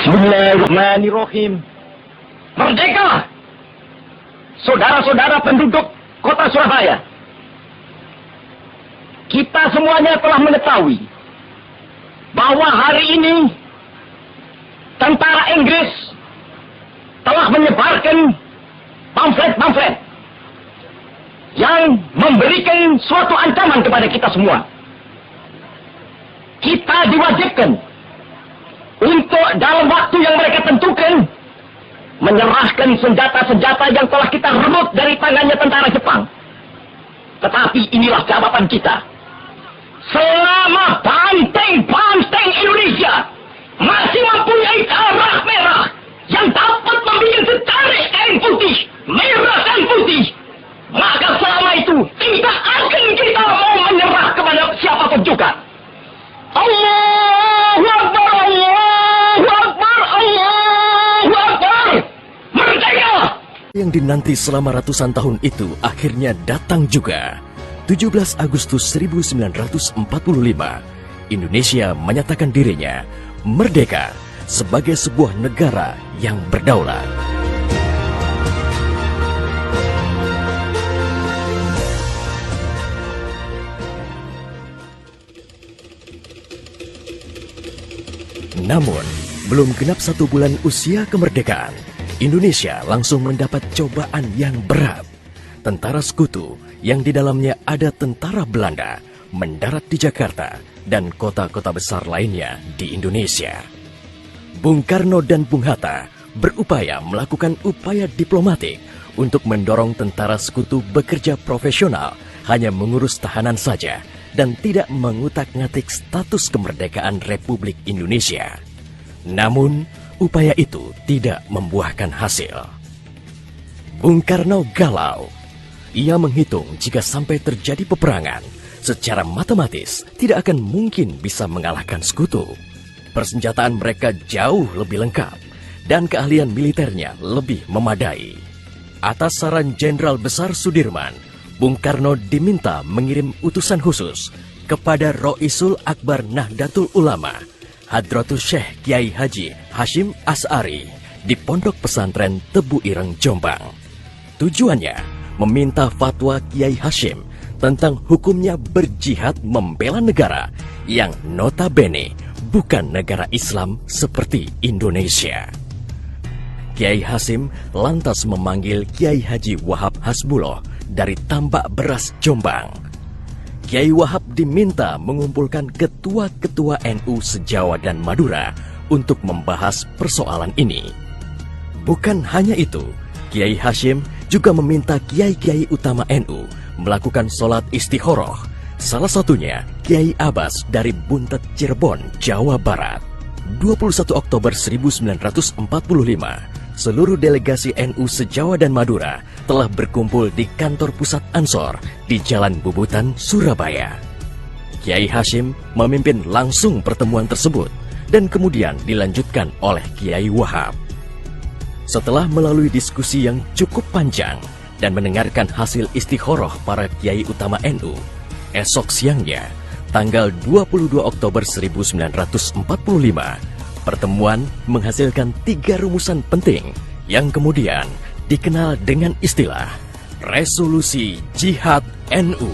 Bismillahirrahmanirrahim. Merdeka! Saudara-saudara penduduk kota Surabaya. Kita semuanya telah mengetahui bahwa hari ini tentara Inggris telah menyebarkan pamflet-pamflet yang memberikan suatu ancaman kepada kita semua. Kita diwajibkan untuk dalam waktu yang mereka tentukan menyerahkan senjata-senjata yang telah kita rebut dari tangannya tentara Jepang. Tetapi inilah jawaban kita. Selama banteng-banteng Indonesia masih mempunyai darah merah yang dapat membuat setarik kain putih, merah dan putih, maka selama itu tidak akan kita mau menyerah kepada siapapun juga. Allahu Akbar, Allahu Akbar, Allahu Akbar. Merdeka! Yang dinanti selama ratusan tahun itu akhirnya datang juga. 17 Agustus 1945, Indonesia menyatakan dirinya merdeka sebagai sebuah negara yang berdaulat. Namun, belum genap 1 bulan usia kemerdekaan, Indonesia langsung mendapat cobaan yang berat. Tentara sekutu yang di dalamnya ada tentara Belanda mendarat di Jakarta dan kota-kota besar lainnya di Indonesia. Bung Karno dan Bung Hatta berupaya melakukan upaya diplomatik untuk mendorong tentara sekutu bekerja profesional, hanya mengurus tahanan saja dan tidak mengutak-ngatik status kemerdekaan Republik Indonesia. Namun, upaya itu tidak membuahkan hasil. Bung Karno galau. Ia menghitung jika sampai terjadi peperangan, secara matematis tidak akan mungkin bisa mengalahkan sekutu. Persenjataan mereka jauh lebih lengkap dan keahlian militernya lebih memadai. Atas saran Jenderal Besar Sudirman, Bung Karno diminta mengirim utusan khusus kepada Roisul Akbar Nahdlatul Ulama, Hadratul Syekh Kiai Haji Hashim Asy'ari di Pondok Pesantren Tebu Ireng, Jombang. Tujuannya meminta fatwa Kiai Hashim tentang hukumnya berjihad membela negara yang notabene bukan negara Islam seperti Indonesia. Kiai Hashim lantas memanggil Kiai Haji Wahab Hasbuloh dari Tambak Beras, Jombang. Kiai Wahab diminta mengumpulkan ketua-ketua NU se-Jawa dan Madura untuk membahas persoalan ini. Bukan hanya itu, Kiai Hashim juga meminta kiai-kiai utama NU melakukan sholat istikharah, salah satunya Kiai Abbas dari Buntet, Cirebon, Jawa Barat. 21 Oktober 1945, seluruh delegasi NU se-Jawa dan Madura telah berkumpul di kantor pusat Ansor di Jalan Bubutan, Surabaya. Kiai Hashim memimpin langsung pertemuan tersebut dan kemudian dilanjutkan oleh Kiai Wahab. Setelah melalui diskusi yang cukup panjang dan mendengarkan hasil istikharah para kiai utama NU, esok siangnya, tanggal 22 Oktober 1945, pertemuan menghasilkan 3 rumusan penting yang kemudian dikenal dengan istilah Resolusi Jihad NU.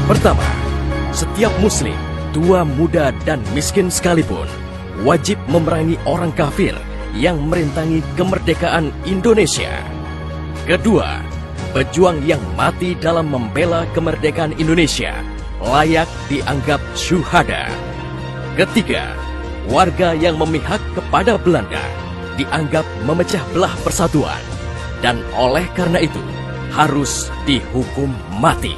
Pertama, setiap muslim, tua, muda, dan miskin sekalipun, wajib memerangi orang kafir yang merintangi kemerdekaan Indonesia. Kedua, pejuang yang mati dalam membela kemerdekaan Indonesia layak dianggap syuhada. Ketiga, warga yang memihak kepada Belanda dianggap memecah belah persatuan dan oleh karena itu harus dihukum mati.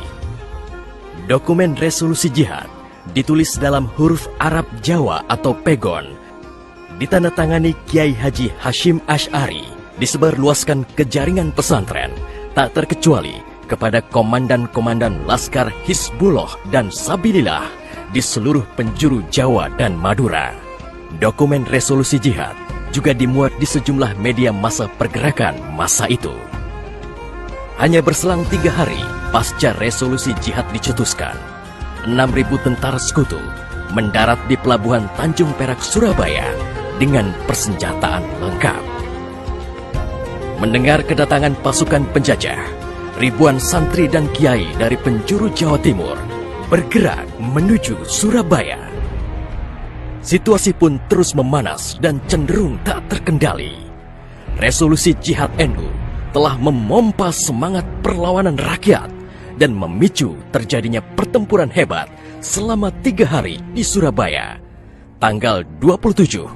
Dokumen resolusi jihad ditulis dalam huruf Arab Jawa atau pegon, ditandatangani Kiai Haji Hashim Asy'ari, disebarluaskan ke jaringan pesantren, tak terkecuali kepada komandan-komandan Laskar Hizbullah dan Sabilillah di seluruh penjuru Jawa dan Madura. Dokumen resolusi jihad juga dimuat di sejumlah media massa pergerakan masa itu. Hanya berselang 3 hari pasca resolusi jihad dicetuskan, 6.000 tentara sekutu mendarat di Pelabuhan Tanjung Perak, Surabaya dengan persenjataan lengkap. Mendengar kedatangan pasukan penjajah, ribuan santri dan kiai dari penjuru Jawa Timur bergerak menuju Surabaya. Situasi pun terus memanas dan cenderung tak terkendali. Resolusi Jihad NU telah memompa semangat perlawanan rakyat dan memicu terjadinya pertempuran hebat selama 3 hari di Surabaya, tanggal 27,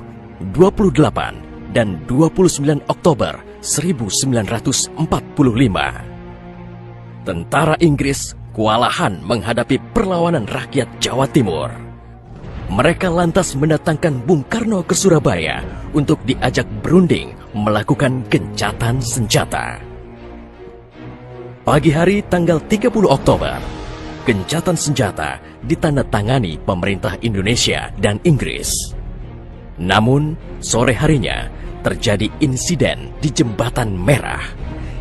28, dan 29 Oktober 1945. Tentara Inggris kewalahan menghadapi perlawanan rakyat Jawa Timur. Mereka lantas mendatangkan Bung Karno ke Surabaya untuk diajak berunding melakukan gencatan senjata. Pagi hari tanggal 30 Oktober, gencatan senjata ditandatangani pemerintah Indonesia dan Inggris. Namun, sore harinya terjadi insiden di Jembatan Merah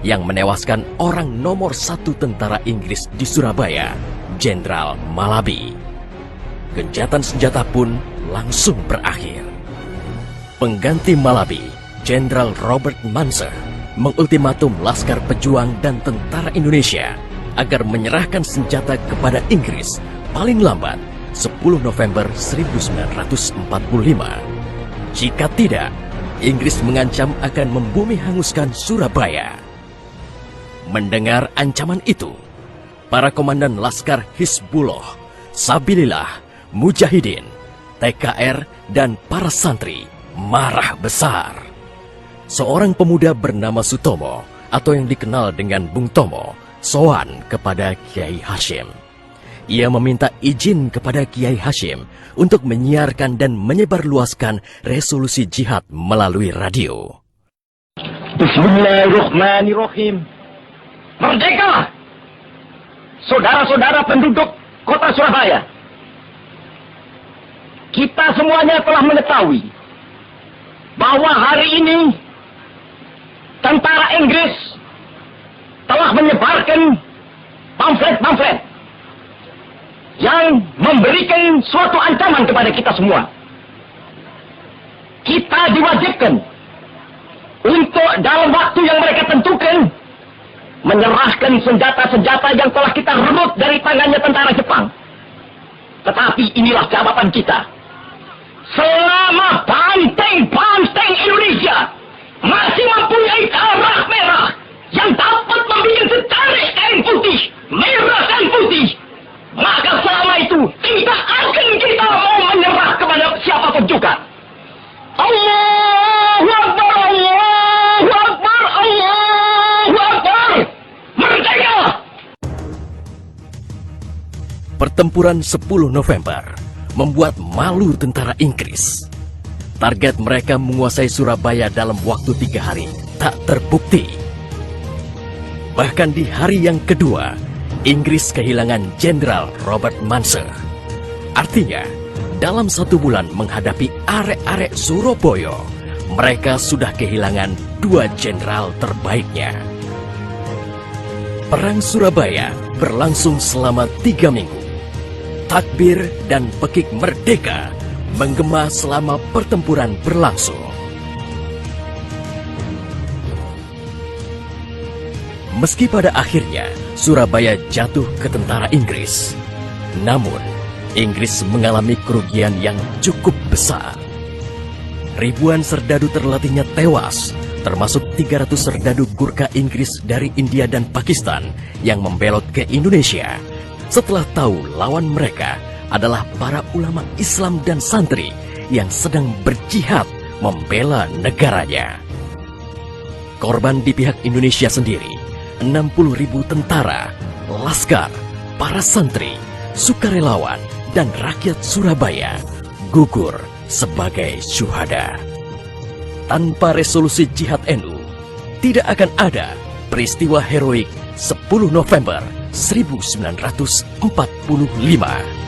yang menewaskan orang nomor 1 tentara Inggris di Surabaya, Jenderal Malabi. Gencatan senjata pun langsung berakhir. Pengganti Malabi, Jenderal Robert Munser, mengultimatum Laskar Pejuang dan tentara Indonesia agar menyerahkan senjata kepada Inggris paling lambat 10 November 1945. Jika tidak, Inggris mengancam akan membumi hanguskan Surabaya. Mendengar ancaman itu, para komandan Laskar Hizbullah, Sabilillah, Mujahidin, TKR, dan para santri marah besar. Seorang pemuda bernama Sutomo atau yang dikenal dengan Bung Tomo sowan kepada Kiai Hashim. Ia meminta izin kepada Kiai Hashim untuk menyiarkan dan menyebarluaskan resolusi jihad melalui radio. Bismillahirrahmanirrahim. Merdeka! Saudara-saudara penduduk kota Surabaya, kita semuanya telah mengetahui bahwa hari ini tentara Inggris telah menyebarkan pamflet-pamflet yang memberikan suatu ancaman kepada kita semua. Kita diwajibkan untuk dalam waktu yang mereka tentukan menyerahkan senjata-senjata yang telah kita rebut dari tangannya tentara Jepang. Tetapi inilah jawaban kita. Selama banteng-banteng Indonesia masih mempunyai darah merah yang dapat membikin setarik kain putih, merah dan putih, maka selama itu tidak akan kita mau menyerah kepada siapapun juga. Allahu Akbar, Allahu Akbar, Allahu Akbar. Merdeka! Pertempuran 10 November membuat malu tentara Inggris. Target mereka menguasai Surabaya dalam waktu 3 hari tak terbukti. Bahkan di hari yang kedua, Inggris kehilangan Jenderal Robert Munser. Artinya, dalam 1 bulan menghadapi arek-arek Surabaya, mereka sudah kehilangan 2 jenderal terbaiknya. Perang Surabaya berlangsung selama 3 minggu. Takbir dan pekik merdeka menggema selama pertempuran berlangsung. Meski pada akhirnya Surabaya jatuh ke tentara Inggris, namun Inggris mengalami kerugian yang cukup besar. Ribuan serdadu terlatihnya tewas, termasuk 300 serdadu Gurkha Inggris dari India dan Pakistan yang membelot ke Indonesia setelah tahu lawan mereka adalah para ulama Islam dan santri yang sedang berjihad membela negaranya. Korban di pihak Indonesia sendiri, 60.000 tentara, laskar, para santri, sukarelawan, dan rakyat Surabaya gugur sebagai syuhada. Tanpa resolusi Jihad NU, tidak akan ada peristiwa heroik 10 November 1945.